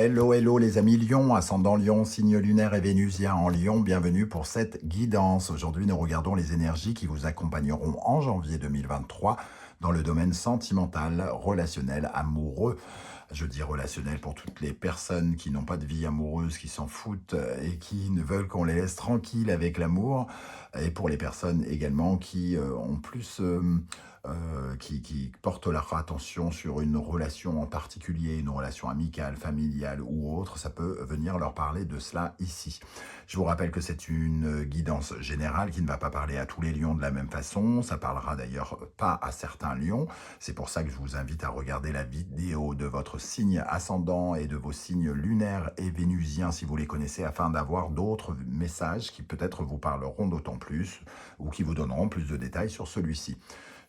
Hello, hello les amis Lion, ascendant Lion, signe lunaire et vénusien en Lion, bienvenue pour cette guidance. Aujourd'hui, nous regardons les énergies qui vous accompagneront en janvier 2023 dans le domaine sentimental, relationnel, amoureux. Je dis relationnel pour toutes les personnes qui n'ont pas de vie amoureuse, qui s'en foutent et qui ne veulent qu'on les laisse tranquilles avec l'amour. Et pour les personnes également qui ont plus... qui portent leur attention sur une relation en particulier, une relation amicale, familiale ou autre, ça peut venir leur parler de cela ici. Je vous rappelle que c'est une guidance générale qui ne va pas parler à tous les lions de la même façon, ça parlera d'ailleurs pas à certains lions, c'est pour ça que je vous invite à regarder la vidéo de votre signe ascendant et de vos signes lunaires et vénusiens si vous les connaissez, afin d'avoir d'autres messages qui peut-être vous parleront d'autant plus ou qui vous donneront plus de détails sur celui-ci.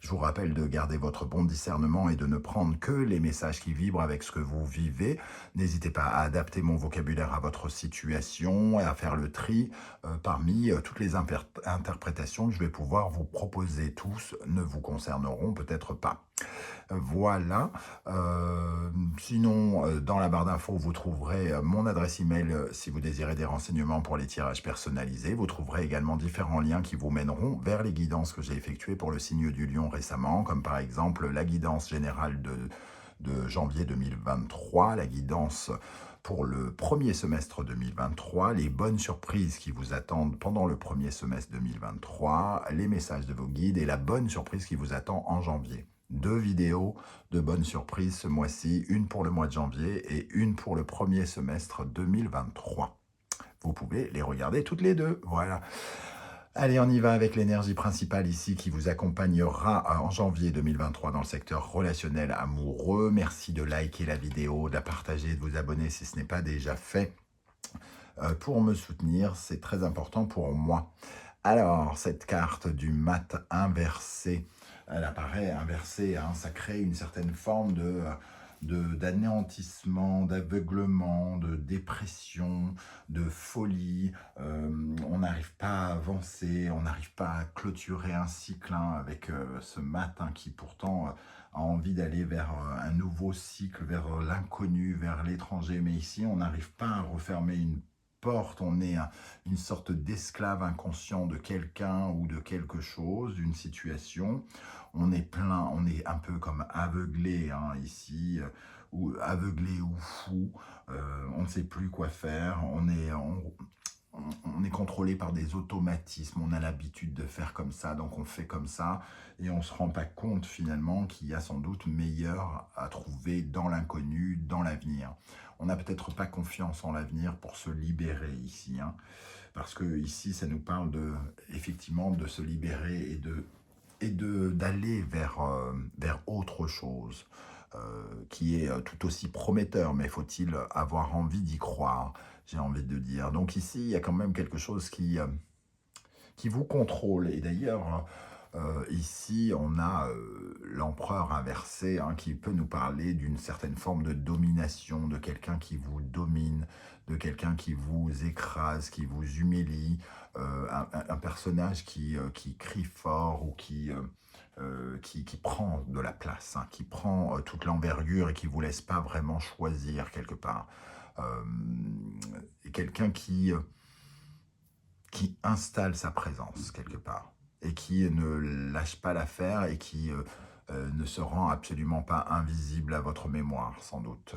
Je vous rappelle de garder votre bon discernement et de ne prendre que les messages qui vibrent avec ce que vous vivez. N'hésitez pas à adapter mon vocabulaire à votre situation et à faire le tri parmi toutes les interprétations que je vais pouvoir vous proposer. Tous ne vous concerneront peut-être pas. Voilà. Sinon, dans la barre d'infos, vous trouverez mon adresse email si vous désirez des renseignements pour les tirages personnalisés. Vous trouverez également différents liens qui vous mèneront vers les guidances que j'ai effectuées pour le signe du Lion récemment, comme par exemple la guidance générale de janvier 2023, la guidance pour le premier semestre 2023, les bonnes surprises qui vous attendent pendant le premier semestre 2023, les messages de vos guides et la bonne surprise qui vous attend en janvier. 2 vidéos de bonnes surprises ce mois-ci, une pour le mois de janvier et une pour le premier semestre 2023. Vous pouvez les regarder toutes les deux, voilà. Allez, on y va avec l'énergie principale ici qui vous accompagnera en janvier 2023 dans le secteur relationnel amoureux. Merci de liker la vidéo, de la partager, de vous abonner si ce n'est pas déjà fait. Pour me soutenir, c'est très important pour moi. Alors, cette carte du mat inversé, elle apparaît inversée, hein, ça crée une certaine forme d'anéantissement, d'aveuglement, de dépression, de folie. On n'arrive pas à avancer, on n'arrive pas à clôturer un cycle avec ce matin qui pourtant a envie d'aller vers un nouveau cycle, vers l'inconnu, vers l'étranger. Mais ici, on n'arrive pas à refermer une porte, on est une sorte d'esclave inconscient de quelqu'un ou de quelque chose, d'une situation. On est plein, on est un peu comme aveuglé ici, ou aveuglé ou fou, on ne sait plus quoi faire, on est contrôlé par des automatismes, on a l'habitude de faire comme ça, donc on fait comme ça, et on ne se rend pas compte finalement qu'il y a sans doute meilleur à trouver dans l'inconnu, dans l'avenir. On n'a peut-être pas confiance en l'avenir pour se libérer ici, parce que ici ça nous parle effectivement de se libérer et d'aller vers autre chose, qui est tout aussi prometteur, mais faut-il avoir envie d'y croire, j'ai envie de dire. Donc ici, il y a quand même quelque chose qui vous contrôle. Et d'ailleurs, ici, on a l'empereur inversé qui peut nous parler d'une certaine forme de domination, de quelqu'un qui vous domine, de quelqu'un qui vous écrase, qui vous humilie, un personnage qui crie fort ou qui prend de la place, qui prend toute l'envergure et qui ne vous laisse pas vraiment choisir quelque part. Quelqu'un qui installe sa présence quelque part et qui ne lâche pas l'affaire et qui ne se rend absolument pas invisible à votre mémoire, sans doute.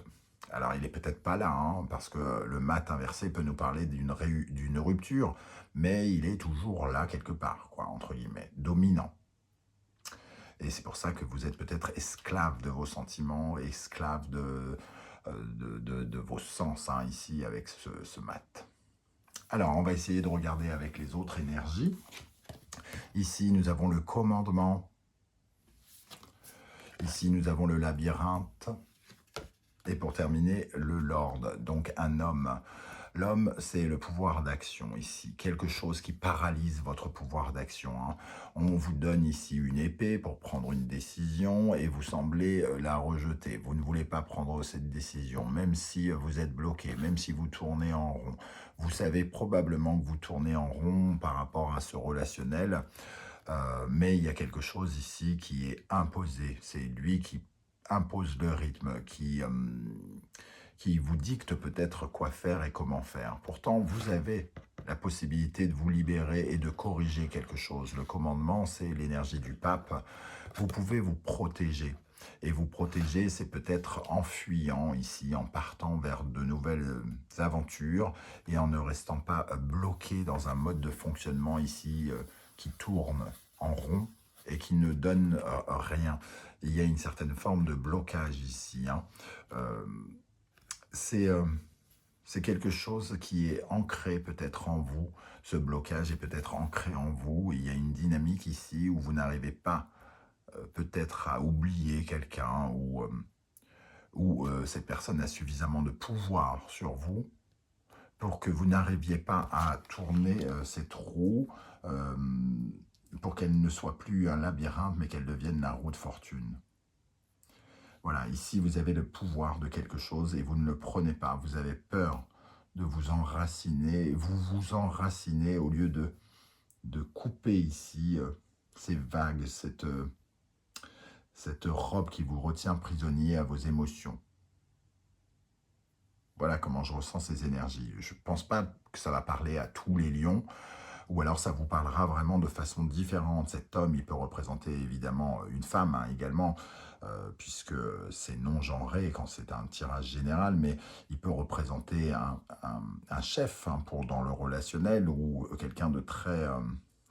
Alors, il n'est peut-être pas là, parce que le mat inversé peut nous parler d'une rupture, mais il est toujours là quelque part, quoi, entre guillemets, dominant. Et c'est pour ça que vous êtes peut-être esclave de vos sentiments, esclave de vos sens, ici, avec ce mat. Alors, on va essayer de regarder avec les autres énergies. Ici, nous avons le commandement. Ici, nous avons le labyrinthe. Et pour terminer, le Lord, donc un homme. L'homme, c'est le pouvoir d'action ici, quelque chose qui paralyse votre pouvoir d'action. On vous donne ici une épée pour prendre une décision et vous semblez la rejeter. Vous ne voulez pas prendre cette décision, même si vous êtes bloqué, même si vous tournez en rond. Vous savez probablement que vous tournez en rond par rapport à ce relationnel, mais il y a quelque chose ici qui est imposé. C'est lui qui impose le rythme, qui qui vous dicte peut-être quoi faire et comment faire. Pourtant, vous avez la possibilité de vous libérer et de corriger quelque chose. Le commandement, c'est l'énergie du pape. Vous pouvez vous protéger. Et vous protéger, c'est peut-être en fuyant ici, en partant vers de nouvelles aventures et en ne restant pas bloqué dans un mode de fonctionnement ici qui tourne en rond et qui ne donne rien. Il y a une certaine forme de blocage ici. Euh, c'est quelque chose qui est ancré peut-être en vous. Ce blocage est peut-être ancré en vous. Il y a une dynamique ici où vous n'arrivez pas peut-être à oublier quelqu'un ou cette personne a suffisamment de pouvoir sur vous pour que vous n'arriviez pas à tourner cette roue euh, pour qu'elle ne soit plus un labyrinthe mais qu'elle devienne la roue de fortune. Voilà, ici vous avez le pouvoir de quelque chose et vous ne le prenez pas. Vous avez peur de vous enraciner. Vous vous enracinez au lieu de couper ici ces vagues, cette robe qui vous retient prisonnier à vos émotions. Voilà comment je ressens ces énergies. Je ne pense pas que ça va parler à tous les lions, ou alors ça vous parlera vraiment de façon différente. Cet homme, il peut représenter évidemment une femme également, puisque c'est non-genré quand c'est un tirage général, mais il peut représenter un chef dans le relationnel, ou quelqu'un de très...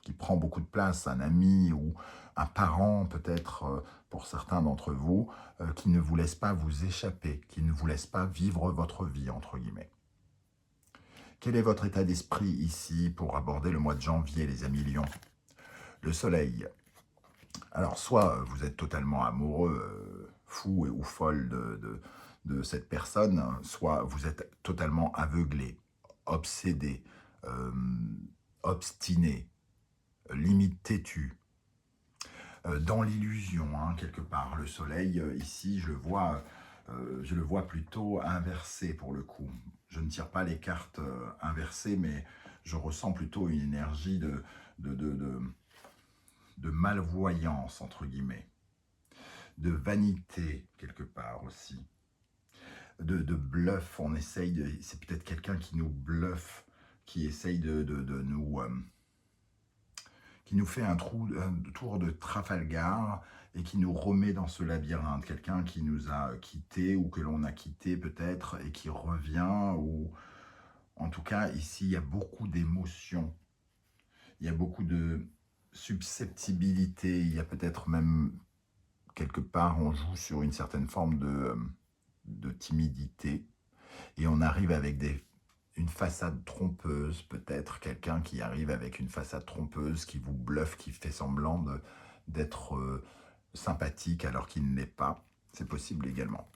qui prend beaucoup de place, un ami ou un parent peut-être pour certains d'entre vous, qui ne vous laisse pas vous échapper, qui ne vous laisse pas vivre votre vie, entre guillemets. Quel est votre état d'esprit ici pour aborder le mois de janvier, les amis lions? Le soleil. Alors, soit vous êtes totalement amoureux, fou ou folle de cette personne, soit vous êtes totalement aveuglé, obsédé, euh, obstiné, limite têtu, dans l'illusion, quelque part. Le soleil, ici, je le vois plutôt inversé pour le coup. Je ne tire pas les cartes inversées, mais je ressens plutôt une énergie de, de, de, de malvoyance, entre guillemets, de vanité, quelque part aussi, de bluff. On essaye de... C'est peut-être quelqu'un qui nous bluffe, qui essaye de nous... qui nous fait un tour de Trafalgar et qui nous remet dans ce labyrinthe. Quelqu'un qui nous a quittés ou que l'on a quitté peut-être et qui revient. Ou en tout cas, ici, il y a beaucoup d'émotions. Il y a beaucoup de susceptibilité. Il y a peut-être même, quelque part, on joue sur une certaine forme de timidité. Et on arrive avec une façade trompeuse, peut-être quelqu'un qui arrive avec une façade trompeuse, qui vous bluffe, qui fait semblant d'être sympathique alors qu'il ne l'est pas. C'est possible également.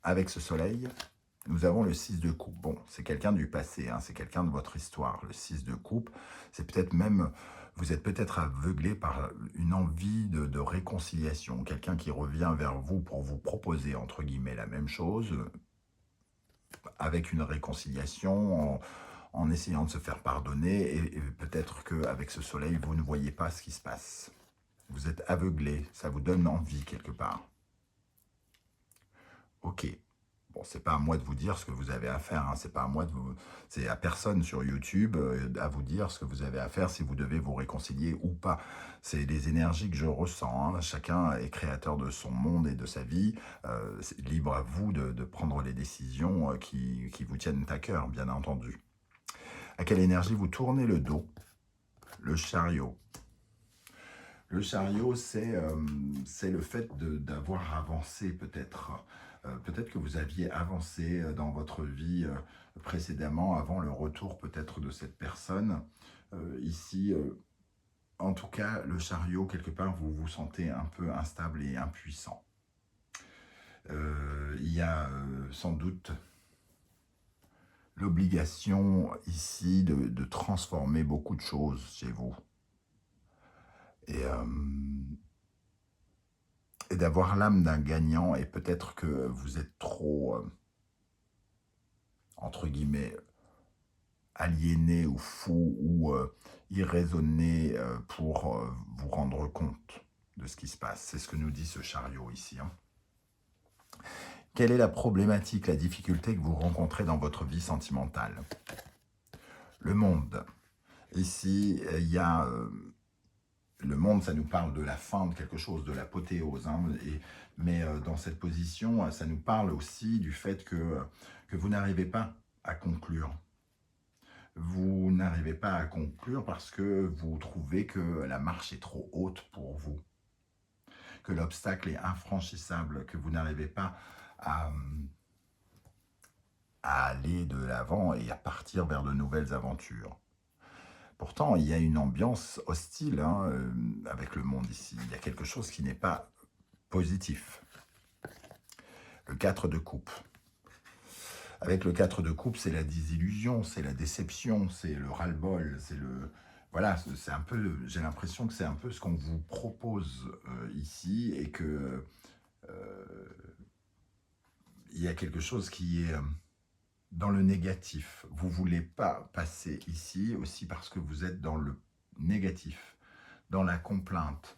Avec ce soleil, nous avons le 6 de coupe. Bon, c'est quelqu'un du passé, c'est quelqu'un de votre histoire. Le 6 de coupe, c'est peut-être même... Vous êtes peut-être aveuglé par une envie de réconciliation. Quelqu'un qui revient vers vous pour vous proposer, entre guillemets, la même chose, avec une réconciliation, en essayant de se faire pardonner, et peut-être qu'avec ce soleil, vous ne voyez pas ce qui se passe. Vous êtes aveuglé, ça vous donne envie quelque part. Ok. Bon, c'est pas à moi de vous dire ce que vous avez à faire, c'est pas à moi de vous... C'est à personne sur YouTube à vous dire ce que vous avez à faire, si vous devez vous réconcilier ou pas. C'est les énergies que je ressens, Chacun est créateur de son monde et de sa vie. C'est libre à vous de prendre les décisions qui vous tiennent à cœur, bien entendu. À quelle énergie vous tournez le dos? Le chariot. Le chariot, c'est le fait d'avoir avancé peut-être. Peut-être que vous aviez avancé dans votre vie précédemment, avant le retour peut-être de cette personne. Ici, en tout cas, le chariot, quelque part, vous vous sentez un peu instable et impuissant. Il y a sans doute l'obligation ici de transformer beaucoup de choses chez vous. Et d'avoir l'âme d'un gagnant, et peut-être que vous êtes trop, entre guillemets, aliéné ou fou ou irraisonné pour vous rendre compte de ce qui se passe. C'est ce que nous dit ce chariot ici. Quelle est la problématique, la difficulté que vous rencontrez dans votre vie sentimentale? Le monde. Ici, il y a... le monde, ça nous parle de la fin de quelque chose, de l'apothéose. Hein, mais dans cette position, ça nous parle aussi du fait que vous n'arrivez pas à conclure. Vous n'arrivez pas à conclure parce que vous trouvez que la marche est trop haute pour vous, que l'obstacle est infranchissable, que vous n'arrivez pas à, à aller de l'avant et à partir vers de nouvelles aventures. Pourtant, il y a une ambiance hostile hein, avec le monde ici. Il y a quelque chose qui n'est pas positif. Le 4 de coupe. Avec le 4 de coupe, c'est la désillusion, c'est la déception, c'est le ras-le-bol, c'est le... Voilà, c'est un peu, j'ai l'impression que c'est un peu ce qu'on vous propose ici et que il y a quelque chose qui est dans le négatif. Vous ne voulez pas passer ici aussi parce que vous êtes dans le négatif, dans la complainte,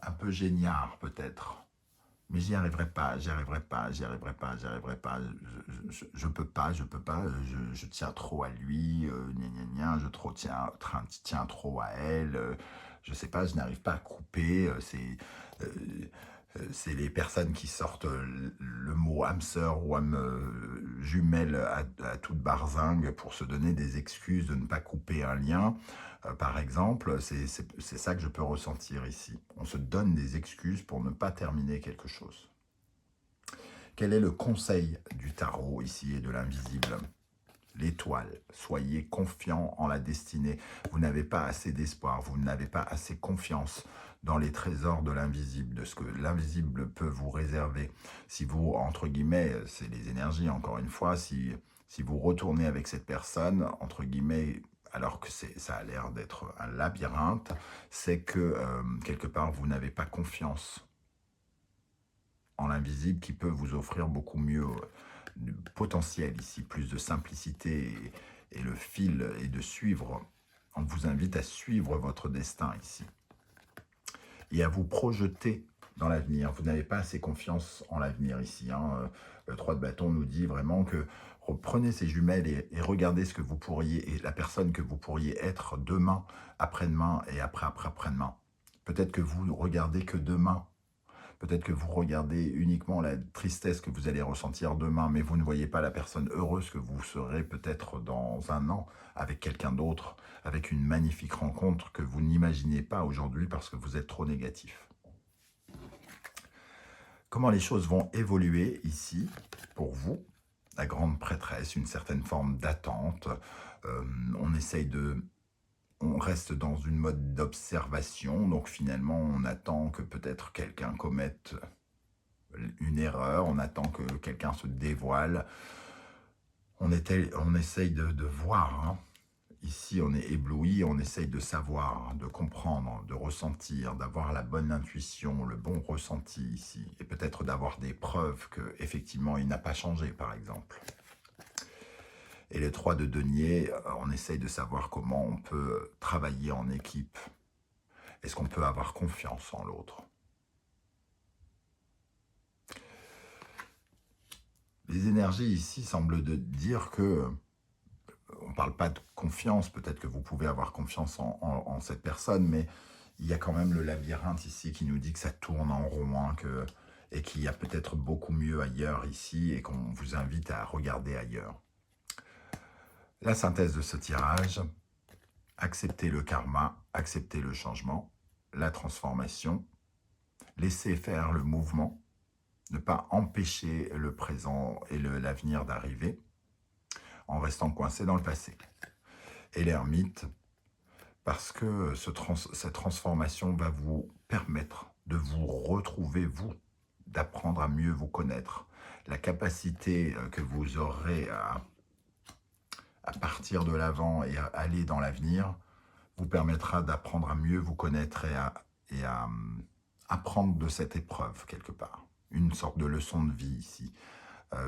un peu géniard peut-être. Mais j'y arriverai pas, j'y arriverai pas, j'y arriverai pas, j'y arriverai pas, je peux pas, je tiens trop à lui, gna gna gna, tiens trop à elle, je sais pas, je n'arrive pas à couper, c'est les personnes qui sortent le mot âme sœur ou âme jumelle à toute barzingue pour se donner des excuses de ne pas couper un lien. Par exemple, c'est ça que je peux ressentir ici. On se donne des excuses pour ne pas terminer quelque chose. Quel est le conseil du tarot ici et de l'invisible? L'étoile. Soyez confiant en la destinée. Vous n'avez pas assez d'espoir, vous n'avez pas assez confiance dans les trésors de l'invisible, de ce que l'invisible peut vous réserver. Si vous, entre guillemets, c'est les énergies encore une fois, si vous retournez avec cette personne, entre guillemets, alors que ça a l'air d'être un labyrinthe, c'est que quelque part vous n'avez pas confiance en l'invisible qui peut vous offrir beaucoup mieux de potentiel ici, plus de simplicité et le fil et de suivre. On vous invite à suivre votre destin ici et à vous projeter dans l'avenir. Vous n'avez pas assez confiance en l'avenir ici. Hein. Le 3 de bâton nous dit vraiment que prenez ces jumelles et regardez ce que vous pourriez, et la personne que vous pourriez être demain, après-demain et après-après-demain. Peut-être que vous ne regardez que demain. Peut-être que vous regardez uniquement la tristesse que vous allez ressentir demain, mais vous ne voyez pas la personne heureuse que vous serez peut-être dans un an avec quelqu'un d'autre, avec une magnifique rencontre que vous n'imaginez pas aujourd'hui parce que vous êtes trop négatif. Comment les choses vont évoluer ici pour vous? La grande prêtresse, une certaine forme d'attente. On essaye de... On reste dans une mode d'observation, donc finalement on attend que peut-être quelqu'un commette une erreur, on attend que quelqu'un se dévoile. On essaye de voir. Hein. Ici on est ébloui, on essaye de savoir, de comprendre, de ressentir, d'avoir la bonne intuition, le bon ressenti ici, et peut-être d'avoir des preuves qu'effectivement il n'a pas changé par exemple. Et le 3 de denier, on essaye de savoir comment on peut travailler en équipe. Est-ce qu'on peut avoir confiance en l'autre? Les énergies ici semblent dire que, on ne parle pas de confiance, peut-être que vous pouvez avoir confiance en cette personne, mais il y a quand même le labyrinthe ici qui nous dit que ça tourne en rond, hein, et qu'il y a peut-être beaucoup mieux ailleurs ici, et qu'on vous invite à regarder ailleurs. La synthèse de ce tirage, accepter le karma, accepter le changement, la transformation, laisser faire le mouvement, ne pas empêcher le présent et l'avenir d'arriver en restant coincé dans le passé. Et l'ermite, parce que cette transformation va vous permettre de vous retrouver, vous, d'apprendre à mieux vous connaître. La capacité que vous aurez à partir de l'avant et à aller dans l'avenir, vous permettra d'apprendre à mieux vous connaître et à apprendre de cette épreuve quelque part. Une sorte de leçon de vie ici.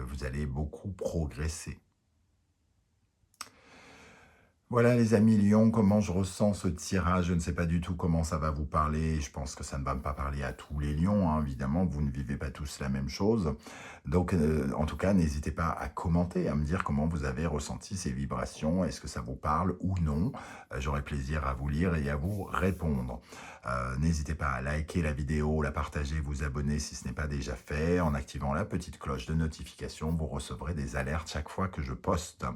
Vous allez beaucoup progresser. Voilà les amis lions, comment je ressens ce tirage, je ne sais pas du tout comment ça va vous parler, je pense que ça ne va pas parler à tous les lions, hein, évidemment, vous ne vivez pas tous la même chose. Donc en tout cas, n'hésitez pas à commenter, à me dire comment vous avez ressenti ces vibrations, est-ce que ça vous parle ou non. J'aurai plaisir à vous lire et à vous répondre. N'hésitez pas à liker la vidéo, la partager, vous abonner si ce n'est pas déjà fait. En activant la petite cloche de notification, vous recevrez des alertes chaque fois que je poste.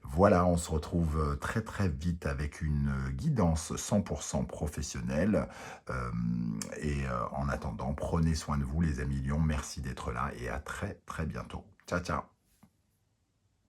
Voilà, on se retrouve très très vite avec une guidance 100% professionnelle. En attendant, prenez soin de vous les amis lions. Merci d'être là et à très très bientôt. Ciao ciao.